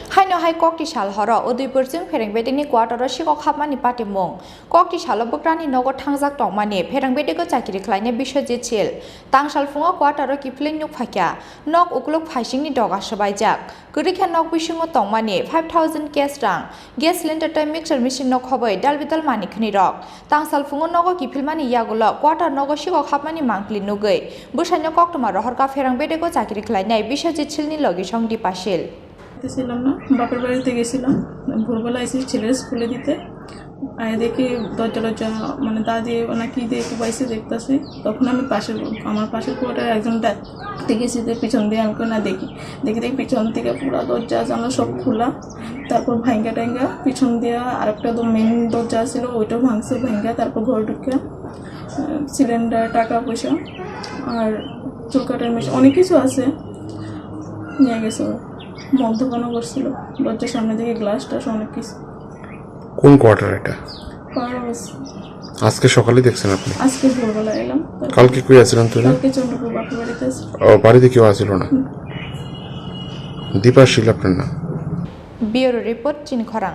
Haino hai Koktisal Horo Udaipur Chwng Pherang Bedekni quarter Sikokrokni party mong Koktisal Buprakha Nogo Thangjak tongmani Pherang Bedekni chakiri khlainai biswajit chil tangsal fungo quarter kifling nyuk phakya nok ukluk phaisingni doga sabaijak gurikha nok bisungo tongmani 5000 cash rang gas cylinder tai mixer machine nok hobai dalbidal mani khni rok tangsal fungo nogo kifilmani yagulo quarter nogo Sikokrokni mangpli nugui busaino koktoma rohorka Pherang Bedekni chakiri khlainai biswajit chilni logi songdi pasil ছিলাম না বাপের বাড়িতে গেছিলাম ভোরবেলা এসে ছেলের স্কুলে দিতে আয় দেখি দরজা মানে দাদি ওনাকে দেখে বাইসে দেখতেছে তখন আমি আমার পাশের কোয়ার্টার একজন দেখেছি যে পিছন দিয়ে আমাকে না দেখি পিছন থেকে পুরো দরজা জানলা সব খোলা তারপর ভাঙ্গা টাঙ্গা পিছন দিয়ে আরেকটা মেন দরজা ছিল ওইটাও ভাঙছে ভাঙ্গা তারপর ঘর ঢুকে সিলিন্ডার টাকা পয়সা আর চুল কাটার মেশিন অনেক কিছু আছে নিয়ে গেছে মদ্যপান করছিল দরজার সামনে থেকে গ্লাসটা অনেক কিছু। কোন কোয়ার্টার এটা? আজকে সকালে দেখছেন আপনি? আজকে ভোরবেলা এলাম। কালকে কই আছিলেন তুই? কালকে চন্দ্রপুর বাপের বাড়িতে আছি। ও বাড়িতে কেউ আসিল না? দীপাশীল আপনার নাম? ব্যুরো রিপোর্ট চিনি খরাং।